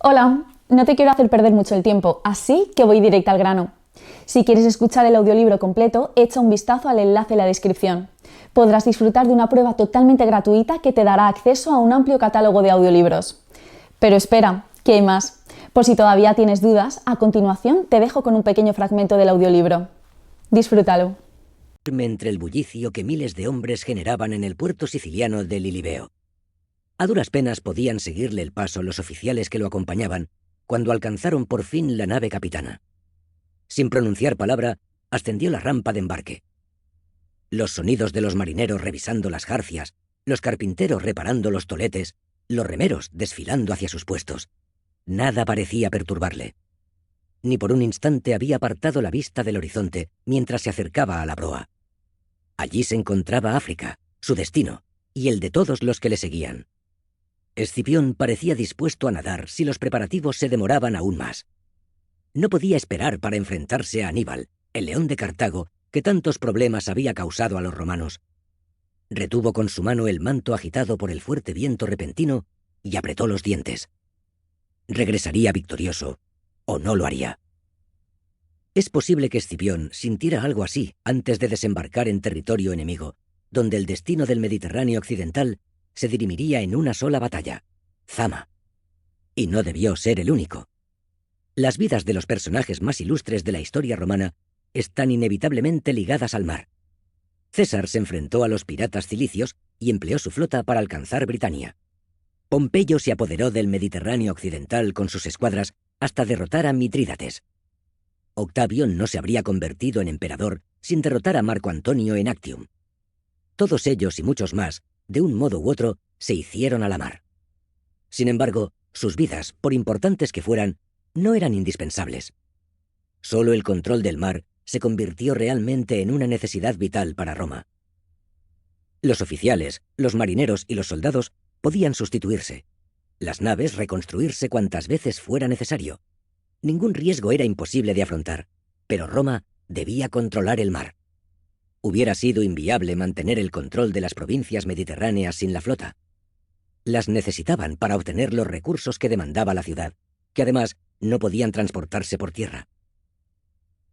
Hola, no te quiero hacer perder mucho el tiempo, así que voy directa al grano. Si quieres escuchar el audiolibro completo, echa un vistazo al enlace en la descripción. Podrás disfrutar de una prueba totalmente gratuita que te dará acceso a un amplio catálogo de audiolibros. Pero espera, que hay más. Por si todavía tienes dudas, a continuación te dejo con un pequeño fragmento del audiolibro. Disfrútalo. Entre el bullicio que miles de hombres generaban en el puerto siciliano de Lilibeo. A duras penas podían seguirle el paso los oficiales que lo acompañaban cuando alcanzaron por fin la nave capitana. Sin pronunciar palabra, ascendió la rampa de embarque. Los sonidos de los marineros revisando las jarcias, los carpinteros reparando los toletes, los remeros desfilando hacia sus puestos. Nada parecía perturbarle. Ni por un instante había apartado la vista del horizonte mientras se acercaba a la proa. Allí se encontraba África, su destino, y el de todos los que le seguían. Escipión parecía dispuesto a nadar si los preparativos se demoraban aún más. No podía esperar para enfrentarse a Aníbal, el león de Cartago, que tantos problemas había causado a los romanos. Retuvo con su mano el manto agitado por el fuerte viento repentino y apretó los dientes. Regresaría victorioso, o no lo haría. Es posible que Escipión sintiera algo así antes de desembarcar en territorio enemigo, donde el destino del Mediterráneo occidental se dirimiría en una sola batalla, Zama. Y no debió ser el único. Las vidas de los personajes más ilustres de la historia romana están inevitablemente ligadas al mar. César se enfrentó a los piratas cilicios y empleó su flota para alcanzar Britania. Pompeyo se apoderó del Mediterráneo occidental con sus escuadras hasta derrotar a Mitrídates. Octavio no se habría convertido en emperador sin derrotar a Marco Antonio en Actium. Todos ellos y muchos más, de un modo u otro, se hicieron a la mar. Sin embargo, sus vidas, por importantes que fueran, no eran indispensables. Solo el control del mar se convirtió realmente en una necesidad vital para Roma. Los oficiales, los marineros y los soldados podían sustituirse. Las naves reconstruirse cuantas veces fuera necesario. Ningún riesgo era imposible de afrontar, pero Roma debía controlar el mar. Hubiera sido inviable mantener el control de las provincias mediterráneas sin la flota. Las necesitaban para obtener los recursos que demandaba la ciudad, que además no podían transportarse por tierra.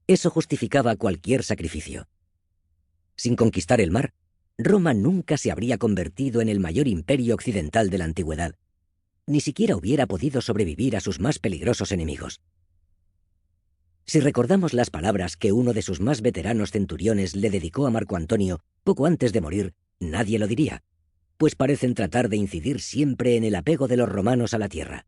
Eso justificaba cualquier sacrificio. Sin conquistar el mar, Roma nunca se habría convertido en el mayor imperio occidental de la antigüedad. Ni siquiera hubiera podido sobrevivir a sus más peligrosos enemigos. Si recordamos las palabras que uno de sus más veteranos centuriones le dedicó a Marco Antonio poco antes de morir, nadie lo diría, pues parecen tratar de incidir siempre en el apego de los romanos a la tierra.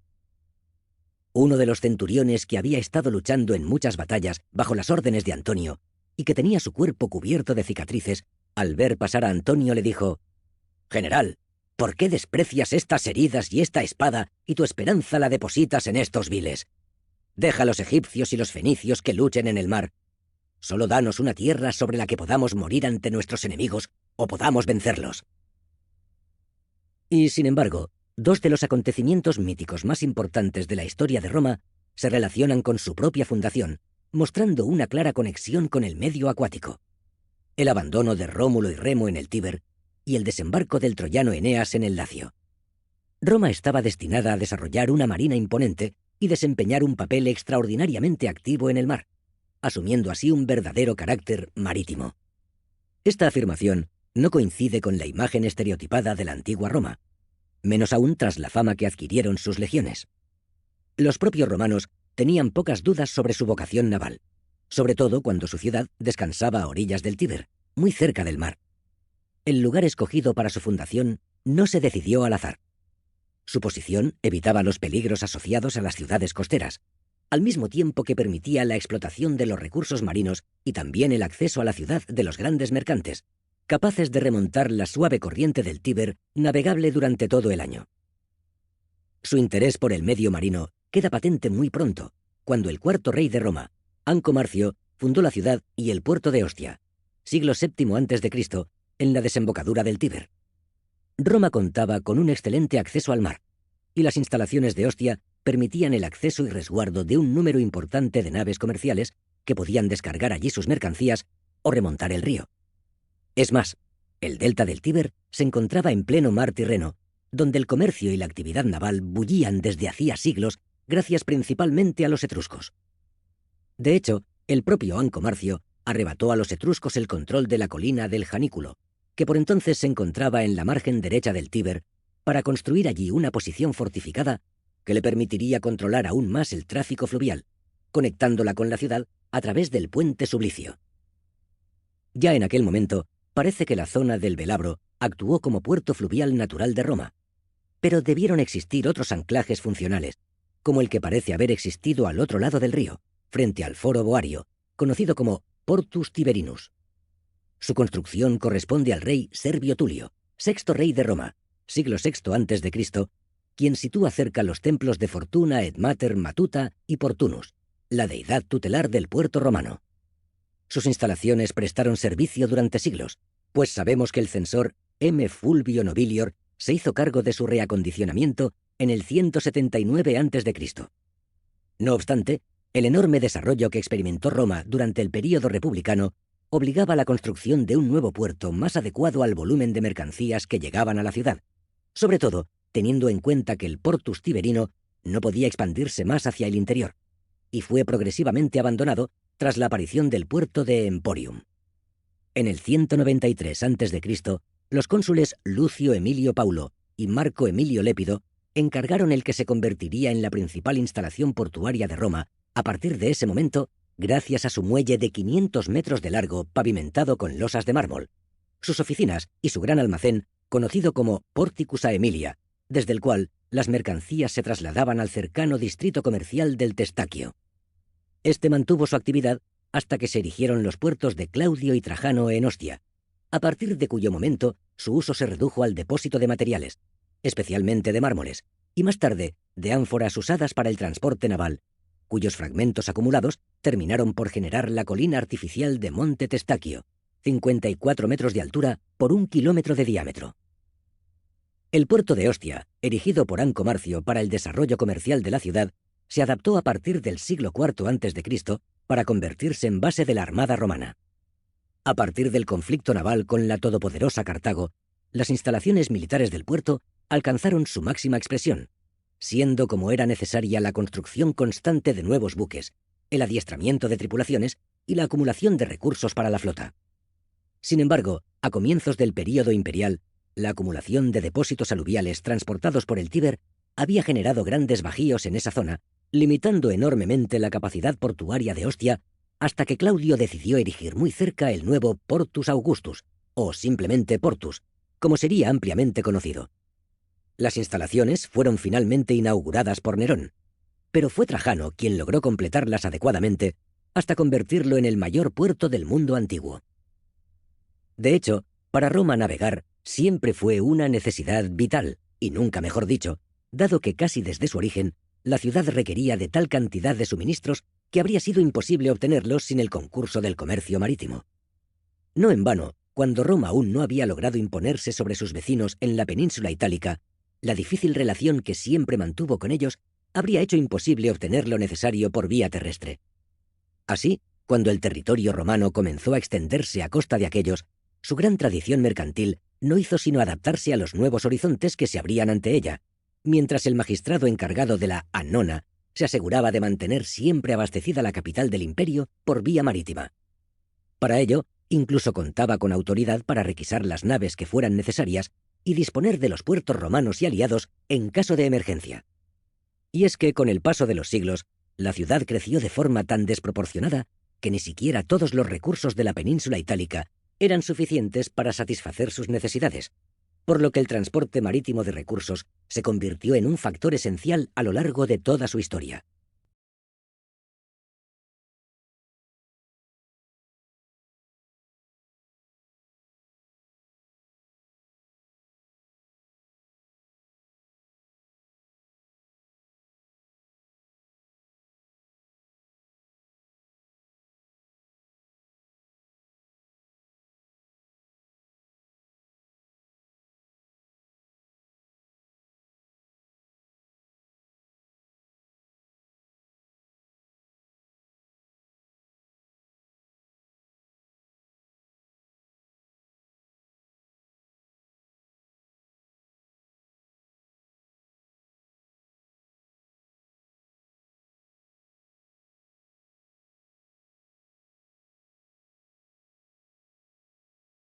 Uno de los centuriones que había estado luchando en muchas batallas bajo las órdenes de Antonio y que tenía su cuerpo cubierto de cicatrices, al ver pasar a Antonio le dijo: «General, ¿por qué desprecias estas heridas y esta espada y tu esperanza la depositas en estos viles? Deja a los egipcios y los fenicios que luchen en el mar. Solo danos una tierra sobre la que podamos morir ante nuestros enemigos o podamos vencerlos». Y, sin embargo, dos de los acontecimientos míticos más importantes de la historia de Roma se relacionan con su propia fundación, mostrando una clara conexión con el medio acuático. El abandono de Rómulo y Remo en el Tíber y el desembarco del troyano Eneas en el Lacio. Roma estaba destinada a desarrollar una marina imponente y desempeñar un papel extraordinariamente activo en el mar, asumiendo así un verdadero carácter marítimo. Esta afirmación no coincide con la imagen estereotipada de la antigua Roma, menos aún tras la fama que adquirieron sus legiones. Los propios romanos tenían pocas dudas sobre su vocación naval, sobre todo cuando su ciudad descansaba a orillas del Tíber, muy cerca del mar. El lugar escogido para su fundación no se decidió al azar. Su posición evitaba los peligros asociados a las ciudades costeras, al mismo tiempo que permitía la explotación de los recursos marinos y también el acceso a la ciudad de los grandes mercantes, capaces de remontar la suave corriente del Tíber, navegable durante todo el año. Su interés por el medio marino queda patente muy pronto, cuando el cuarto rey de Roma, Anco Marcio, fundó la ciudad y el puerto de Ostia, siglo VII a.C., en la desembocadura del Tíber. Roma contaba con un excelente acceso al mar, y las instalaciones de Ostia permitían el acceso y resguardo de un número importante de naves comerciales que podían descargar allí sus mercancías o remontar el río. Es más, el delta del Tíber se encontraba en pleno mar Tirreno, donde el comercio y la actividad naval bullían desde hacía siglos gracias principalmente a los etruscos. De hecho, el propio Anco Marcio arrebató a los etruscos el control de la colina del Janículo, que por entonces se encontraba en la margen derecha del Tíber, para construir allí una posición fortificada que le permitiría controlar aún más el tráfico fluvial, conectándola con la ciudad a través del puente Sublicio. Ya en aquel momento, parece que la zona del Velabro actuó como puerto fluvial natural de Roma, pero debieron existir otros anclajes funcionales, como el que parece haber existido al otro lado del río, frente al Foro Boario, conocido como Portus Tiberinus. Su construcción corresponde al rey Servio Tulio, sexto rey de Roma, siglo VI a.C., quien sitúa cerca los templos de Fortuna et Mater Matuta y Portunus, la deidad tutelar del puerto romano. Sus instalaciones prestaron servicio durante siglos, pues sabemos que el censor M. Fulvio Nobilior se hizo cargo de su reacondicionamiento en el 179 a.C. No obstante, el enorme desarrollo que experimentó Roma durante el período republicano obligaba a la construcción de un nuevo puerto más adecuado al volumen de mercancías que llegaban a la ciudad, sobre todo teniendo en cuenta que el Portus Tiberino no podía expandirse más hacia el interior, y fue progresivamente abandonado tras la aparición del puerto de Emporium. En el 193 a.C., los cónsules Lucio Emilio Paulo y Marco Emilio Lépido encargaron el que se convertiría en la principal instalación portuaria de Roma a partir de ese momento, gracias a su muelle de 500 metros de largo pavimentado con losas de mármol, sus oficinas y su gran almacén, conocido como Porticus Aemilia, desde el cual las mercancías se trasladaban al cercano distrito comercial del Testaquio. Este mantuvo su actividad hasta que se erigieron los puertos de Claudio y Trajano en Ostia, a partir de cuyo momento su uso se redujo al depósito de materiales, especialmente de mármoles, y más tarde de ánforas usadas para el transporte naval, cuyos fragmentos acumulados terminaron por generar la colina artificial de Monte Testaquio, 54 metros de altura por 1 kilómetro de diámetro. El puerto de Ostia, erigido por Anco Marcio para el desarrollo comercial de la ciudad, se adaptó a partir del siglo IV a.C. para convertirse en base de la armada romana. A partir del conflicto naval con la todopoderosa Cartago, las instalaciones militares del puerto alcanzaron su máxima expresión, siendo como era necesaria la construcción constante de nuevos buques, el adiestramiento de tripulaciones y la acumulación de recursos para la flota. Sin embargo, a comienzos del período imperial, la acumulación de depósitos aluviales transportados por el Tíber había generado grandes bajíos en esa zona, limitando enormemente la capacidad portuaria de Ostia, hasta que Claudio decidió erigir muy cerca el nuevo Portus Augustus, o simplemente Portus, como sería ampliamente conocido. Las instalaciones fueron finalmente inauguradas por Nerón, pero fue Trajano quien logró completarlas adecuadamente hasta convertirlo en el mayor puerto del mundo antiguo. De hecho, para Roma navegar siempre fue una necesidad vital, y nunca mejor dicho, dado que casi desde su origen, la ciudad requería de tal cantidad de suministros que habría sido imposible obtenerlos sin el concurso del comercio marítimo. No en vano, cuando Roma aún no había logrado imponerse sobre sus vecinos en la península itálica, la difícil relación que siempre mantuvo con ellos habría hecho imposible obtener lo necesario por vía terrestre. Así, cuando el territorio romano comenzó a extenderse a costa de aquellos, su gran tradición mercantil no hizo sino adaptarse a los nuevos horizontes que se abrían ante ella, mientras el magistrado encargado de la Annona se aseguraba de mantener siempre abastecida la capital del imperio por vía marítima. Para ello, incluso contaba con autoridad para requisar las naves que fueran necesarias y disponer de los puertos romanos y aliados en caso de emergencia. Y es que, con el paso de los siglos, la ciudad creció de forma tan desproporcionada que ni siquiera todos los recursos de la península itálica eran suficientes para satisfacer sus necesidades, por lo que el transporte marítimo de recursos se convirtió en un factor esencial a lo largo de toda su historia.